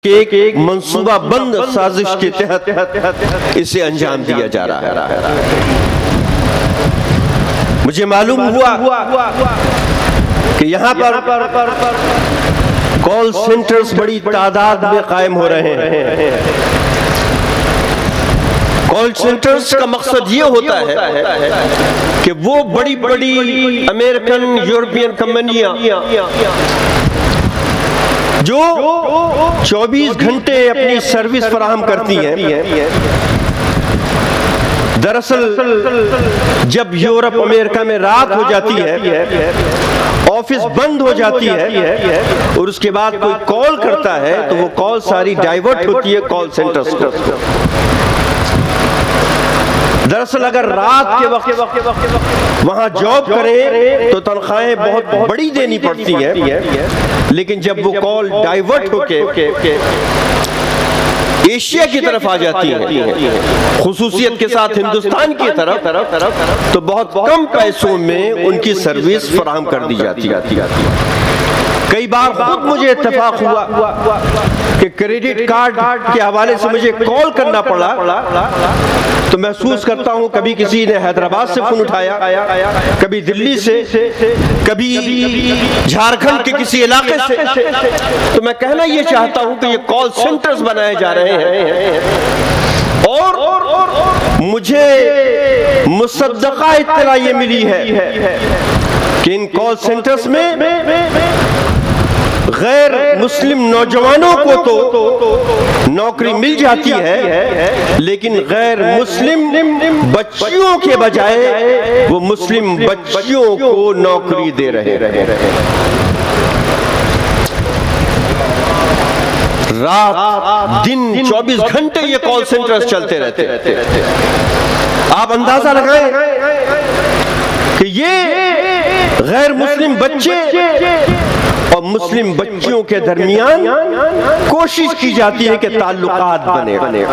کہ ایک منصوبہ بند سازش کے تحت اسے انجام دیا جا رہا ہے۔ مجھے معلوم ہوا کہ یہاں پر کال سینٹرز بڑی تعداد میں قائم ہو رہے ہیں۔ کال سینٹرز کا مقصد یہ ہوتا ہے کہ وہ بڑی بڑی امریکن یورپین کمپنیاں جو 24 گھنٹے اپنی سروس فراہم کرتی ہیں، دراصل جب یورپ امریکہ میں رات ہو جاتی ہے، آفس بند ہو جاتی ہے اور اس کے بعد کوئی کال کرتا ہے تو وہ کال ساری ڈائیورٹ ہوتی ہے کال سینٹرز کو۔ دراصل اگر رات کے وقت وہاں جاب کریں تو تنخواہیں بہت بڑی دینی پڑتی ہیں، لیکن جب وہ کال ڈائیورٹ ہو کے ایشیا کی طرف آ جاتی ہیں، خصوصیت کے ساتھ ہندوستان کی طرف، تو بہت کم پیسوں میں ان کی سروس فراہم کر دی جاتی ہے۔ کئی بار خود مجھے اتفاق ہوا کہ کریڈٹ کارڈ کے حوالے سے مجھے کال کرنا پڑا تو محسوس کرتا ہوں کبھی کسی نے حیدرآباد سے فون اٹھایا، کبھی دلی سے، کبھی جھارکھنڈ کے کسی علاقے سے، تو میں کہنا یہ چاہتا ہوں کہ یہ کال سینٹرز بنائے جا رہے ہیں اور مجھے مصدقہ اطلاع یہ ملی ہے کہ ان کال سینٹرز میں غیر مسلم نوجوانوں کو تو نوکری مل جاتی ہے، لیکن غیر مسلم بچیوں کے بجائے وہ مسلم بچیوں کو نوکری دے رہے ہیں۔ رات دن 24 گھنٹے یہ کال سینٹرز چلتے رہتے ہیں۔ آپ اندازہ لگائیں کہ یہ غیر مسلم بچے اور مسلم بچیوں کے درمیان کوشش کی جاتی ہے کہ تعلقات بنے۔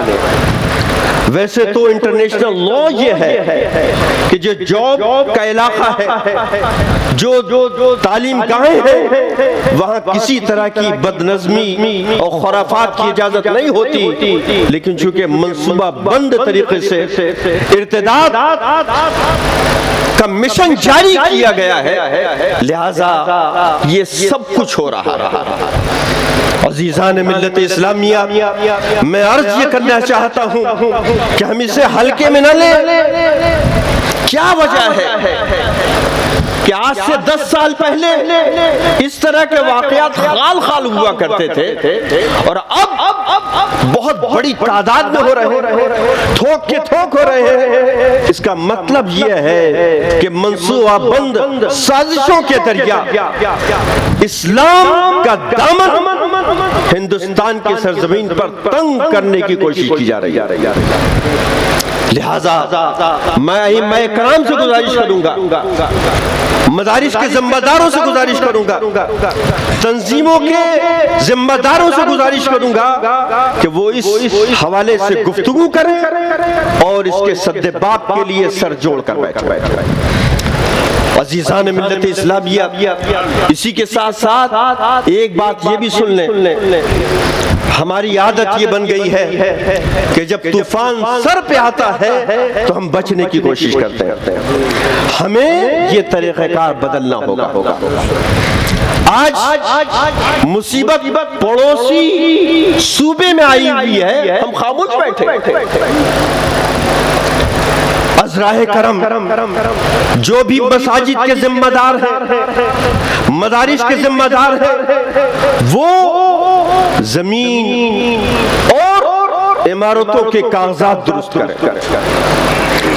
ویسے تو انٹرنیشنل لا یہ ہے کہ جو جاب کا علاقہ ہے، جو تعلیم گاہیں ہیں، وہاں کسی طرح کی بدنظمی اور خرافات کی اجازت نہیں ہوتی، لیکن چونکہ منصوبہ بند طریقے سے ارتداد کا مشن جاری کیا گیا ہے، لہذا یہ سب کچھ ہو رہا ہے۔ عزیزان ملت اسلامیہ، میں عرض یہ کرنا چاہتا ہوں کہ ہم اسے ہلکے میں نہ لیں۔ کیا وجہ ہے کہ آج سے 10 سال پہلے اس طرح کے واقعات خال خال ہوا کرتے تھے اور اب بہت بڑی تعداد میں ہو رہے ہیں، تھوک کے تھوک ہو رہے ہیں۔ اس کا مطلب یہ ہے کہ منصوبہ بند سازشوں کے ذریعہ اسلام کا دامن ہندوستان کی سرزمین پر تنگ کرنے کی کوشش کی جا رہی ہے۔ لہذا میں ائمہ کرام سے گزارش کروں گا، مدارس کے ذمہ داروں سے گزارش کروں گا، تنظیموں کے ذمہ داروں سے گزارش کروں گا کہ وہ اس حوالے سے گفتگو کریں اور اس کے سد باب کے لیے سر جوڑ کر بیٹھیں۔ عزیزان ملت اسلامیہ، اسی کے ساتھ ساتھ ایک بات یہ بھی سن لیں، ہماری عادت یہ بن گئی ہے کہ جب طوفان سر پہ آتا ہے تو ہم بچنے کی کوشش کرتے ہیں۔ ہمیں یہ طریقہ کار بدلنا ہوگا۔ آج مصیبت پڑوسی صوبے میں آئی ہوئی ہے، ہم خاموش بیٹھے۔ عذراء کرم جو بھی مساجد کے ذمہ دار ہیں، مدارس کے ذمہ دار ہیں، وہ زمین اور عمارتوں کے کاغذات درست کریں۔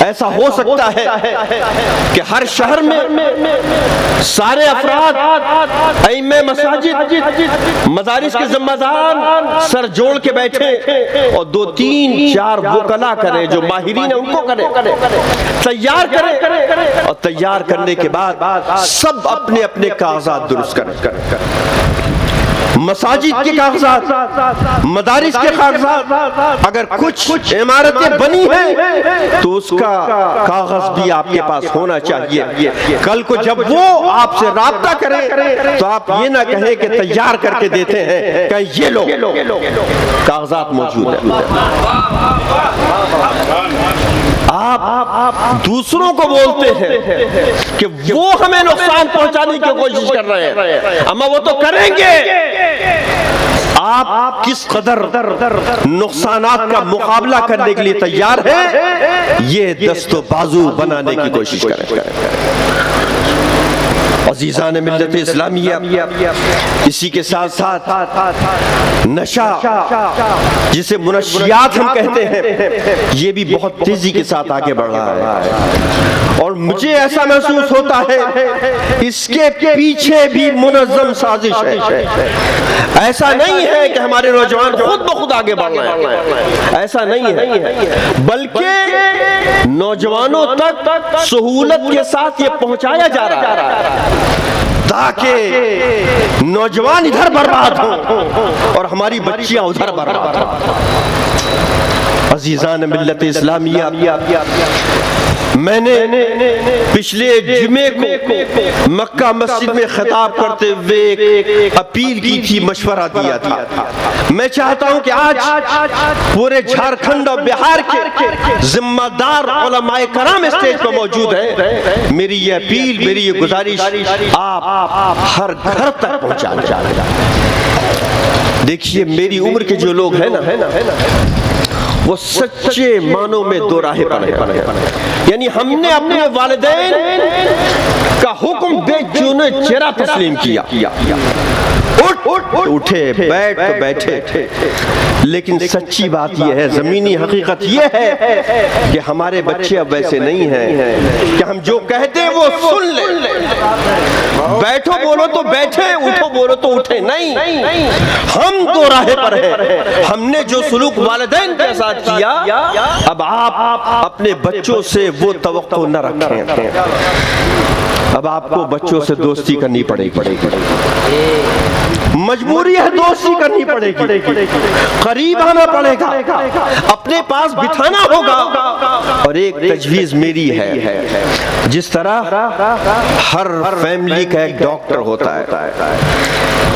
ایسا ہو سکتا ہے کہ ہر شہر میں سارے افراد، ائمہ مساجد، مدارس کے ذمہ دار سر جوڑ کے بیٹھے اور 2 3 4 وکلا کریں، جو ماہرین ہیں ان کو کریں، تیار کریں، اور تیار کرنے کے بعد سب اپنے اپنے کاغذات درست کریں۔ مساجد کے کاغذات، مدارس کے کاغذات، اگر کچھ عمارتیں بنی ہیں تو اس کا کاغذ بھی آپ کے پاس ہونا چاہیے. کل کو جب وہ آپ سے رابطہ کرے تو آپ یہ نہ کہیں کہ تیار کر کے دیتے ہیں، کہ یہ لو کاغذات موجود ہیں. آپ دوسروں کو بولتے ہیں کہ وہ ہمیں نقصان پہنچانے کی کوشش کر رہے ہیں، اما وہ تو کریں گے. آپ کس قدر نقصانات کا مقابلہ کرنے کے لیے تیار ہیں، یہ دست و بازو بنانے کی کوشش کریں. عزیزان ملت اسلامیہ، اسی کے ساتھ ساتھ نشہ جسے منشیات ہم کہتے ہیں، یہ بھی بہت تیزی کے ساتھ آگے بڑھ رہا ہے، اور مجھے ایسا محسوس ہوتا ہے اس کے پیچھے بھی منظم سازش ہے. ایسا نہیں ہے کہ ہمارے نوجوان خود بخود آگے بڑھ رہے ہیں، ایسا نہیں ہے، بلکہ نوجوانوں تک سہولت کے ساتھ یہ پہنچایا جا رہا ہے تاکہ نوجوان ادھر برباد ہوں اور ہماری بچیاں ادھر برباد ہوں. عزیزان ملت اسلامیہ، میں نے پچھلے جمعے کو مکہ مسجد میں خطاب کرتے ہوئے ایک اپیل کی تھی، مشورہ دیا تھا. میں چاہتا ہوں کہ آج پورے جھارکھنڈ اور بہار کے ذمہ دار علماء کرام اسٹیج پر موجود ہیں. میری یہ اپیل، میری یہ گزارش آپ ہر گھر تک پہنچا دیں. دیکھیے میری عمر کے جو لوگ ہیں نا، وہ سچے معنوں میں دو راہے پر ہیں. یعنی ہم نے اپنے والدین کا حکم بے جونے چرا تسلیم کیا، اٹھے بیٹھ تو بیٹھے. لیکن سچی بات یہ ہے، زمینی حقیقت یہ ہے کہ ہمارے بچے اب ویسے نہیں ہیں کہ ہم جو کہتے ہیں وہ سن لیں. بیٹھو بولو تو بیٹھے، اٹھو بولو تو اٹھے. نہیں، ہم دو راہے پر ہیں. ہم نے جو سلوک والدین کے ساتھ کیا، اب آپ اپنے بچوں سے وہ توقع نہ رکھیں. اب آپ کو بچوں سے دوستی کرنی پڑے گی، مجبوری ہے دوستی کرنی پڑے گی، قریب آنا پڑے گا، اپنے پاس بٹھانا ہوگا. اور ایک تجویز میری ہے، جس طرح ہر فیملی کا ایک ڈاکٹر ہوتا ہے،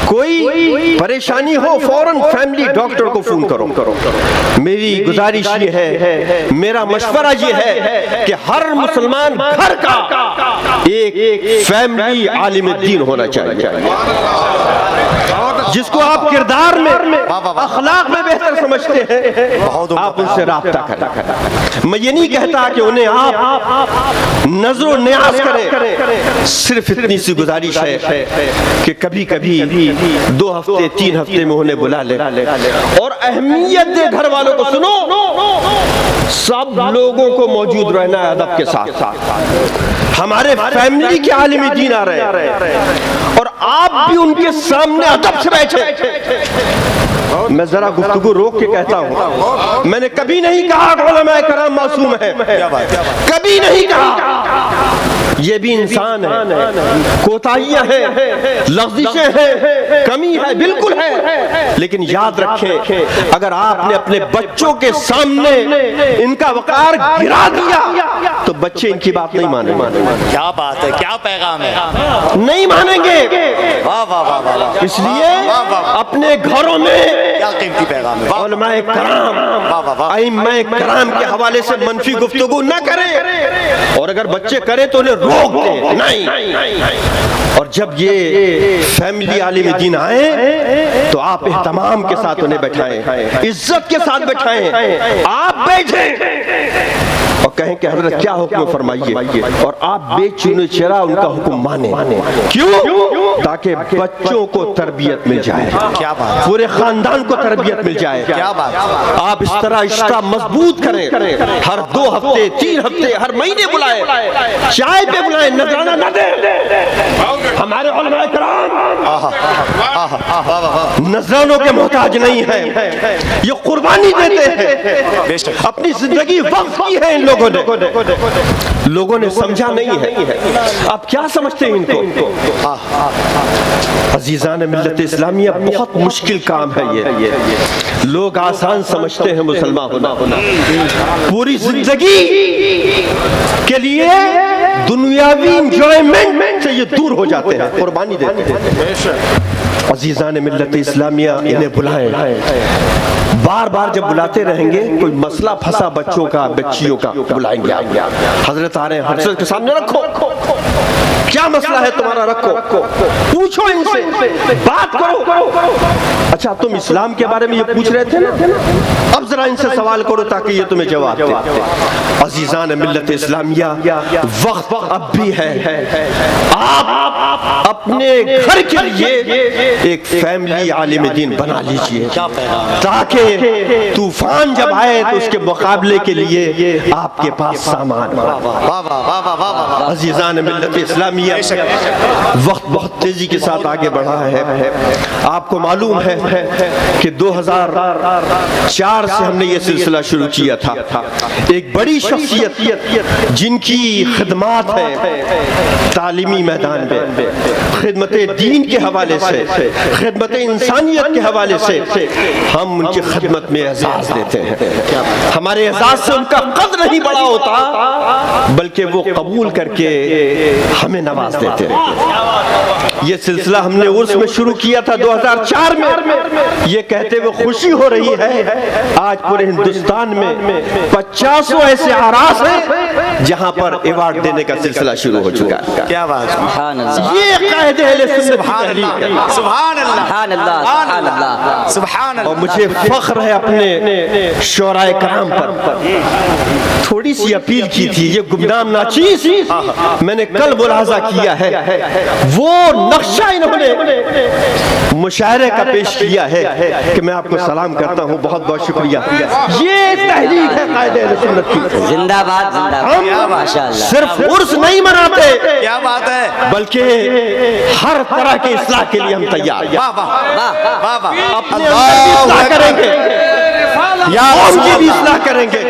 کوئی پریشانی ہو فوراً فیملی ڈاکٹر کو فون کرو. میری گزارش یہ ہے، میرا مشورہ یہ ہے کہ ہر مسلمان گھر کا ایک فیملی عالم دین ہونا چاہیے، جس کو آپ کردار میں، اخلاق میں بہتر سمجھتے ہیں، آپ ان سے رابطہ کریں. میں یہ نہیں کہتا کہ انہیں آپ نظر و نیاز کریں، صرف اتنی سی گزارش ہے کہ کبھی کبھی 2 ہفتے 3 ہفتے میں انہیں بلا لیں اور اہمیت دے گھر والوں کو. سنو، سب لوگوں کو موجود رہنا ہے ادب کے ساتھ. ہمارے فیملی کے عالم دین آ رہے ہیں اور آپ بھی ان کے سامنے ادب سے بیٹھے. میں ذرا گفتگو روک کے کہتا ہوں، میں نے کبھی نہیں کہا کہ علماء کرام معصوم ہیں، کبھی نہیں کہا. یہ بھی انسان ہے، کوتاہیاں ہیں، لغزشیں ہیں، کمی ہے، بالکل ہے. لیکن یاد رکھیں، اگر آپ نے اپنے بچوں کے سامنے ان کا وقار گرا دیا تو بچے ان کی بات نہیں مانیں گے. کیا بات ہے، کیا پیغام ہے، نہیں مانیں گے. اس لیے اپنے گھروں میں کیا قیمتی پیغام ہے. علماء کرام، ائمہ کرام کے حوالے سے منفی گفتگو نہ کریں، اور اگر بچے کریں تو انہیں روک دیں. نہیں، اور جب یہ فیملی عالم دین آئیں تو آپ اہتمام کے ساتھ انہیں بٹھائیں، عزت کے ساتھ بٹھائیں. آپ بیٹھیں اور کہیں کہ حضرت کیا حکم فرمائیے، اور آپ بے چنے چرا ان کا حکم مانیں. کیوں؟ تاکہ بچوں کو تربیت مل جائے، پورے خاندان کو تربیت مل جائے. آپ اس طرح رشتہ مضبوط کریں. ہر 2 ہفتے 3 ہفتے ہر مہینے بلائیں، چائے پہ بلائیں، نذرانہ نہ دیں. ہمارے علماء کرام نذرانوں کے محتاج نہیں ہیں، یہ قربانی دیتے ہیں، اپنی زندگی وقف کی ہے ان لوگوں لوگوں نے سمجھا نہیں ہے. آپ کیا سمجھتے ہیں ان کو؟ عزیزان ملت اسلامیہ بہت مشکل کام ہے یہ. لوگ آسان سمجھتے ہیں مسلمان ہونا. پوری زندگی کے لیے دنیاوی انجوائمنٹ سے یہ دور ہو جاتے ہیں, قربانی دیتے ہیں. عزیزان ملت اسلامیہ انہیں بلائیں. بار بار جب بلاتے رہیں گے کوئی مسئلہ پھنسا بچوں کا بچیوں کا بلائیں گے. حضرت آ رہے ہیں, حضرت کے سامنے رکھو, کیا مسئلہ ہے تمہارا, رکھو, پوچھو ان سے, بات کرو. اچھا تم اسلام کے بارے میں یہ پوچھ رہے تھے نا, اب ذرا ان سے سوال کرو تاکہ یہ تمہیں جواب دے. عزیزان ملت اسلامیہ وقت اب بھی ہے. آپ اپنے گھر کے لیے ایک فیملی عالم دین بنا لیجئے تاکہ طوفان جب آئے تو اس کے مقابلے کے لیے آپ کے پاس سامان. عزیزان ملت اسلامیہ وقت بہت تیزی کے ساتھ آگے بڑھا ہے. آپ کو معلوم ہے کہ 2004 سے ہم نے یہ سلسلہ شروع کیا تھا. ایک بڑی شخصیت جن کی خدمات ہیں تعلیمی میدان میں, خدمت دین کے حوالے سے, خدمت انسانیت کے حوالے سے, ہم ان کی خدمت میں اعزاز دیتے ہیں. ہمارے اعزاز سے ان کا قدر نہیں بڑا ہوتا بلکہ وہ قبول کر کے ہمیں نواز دیتے ہیں. یہ سلسلہ ہم نے عرس میں شروع کیا تھا 2004 میں. یہ کہتے ہوئے خوشی ہو رہی ہے آج پورے ہندوستان میں 50 ایسے اعراس ہیں جہاں پر ایوارڈ دینے کا سلسلہ شروع ہو چکا ہے. کیا بات, سبحان اللہ, یہ قائد اہل سنت کی تحریک ہے. سبحان اللہ, سبحان اللہ, سبحان اللہ. اور مجھے فخر ہے اپنے شعراء کرام پر. تھوڑی سی اپیل کی تھی, یہ گمنام ناچیز میں نے کل ملاحظہ کیا ہے, وہ نقشہ انہوں نے مشاعرے کا پیش کیا ہے کہ میں آپ کو سلام کرتا ہوں. بہت بہت شکریہ. یہ تحریک ہے قائد اہل سنت کی. زندہ باد, زندہ باد, ماشاءاللہ. صرف عرس نہیں مناتے, کیا بات ہے, بلکہ ہر طرح کے اصلاح کے لیے ہم تیار ہیں. اپنے اندر بھی اصلاح کریں گے, قوم کی بھی اصلاح کریں گے.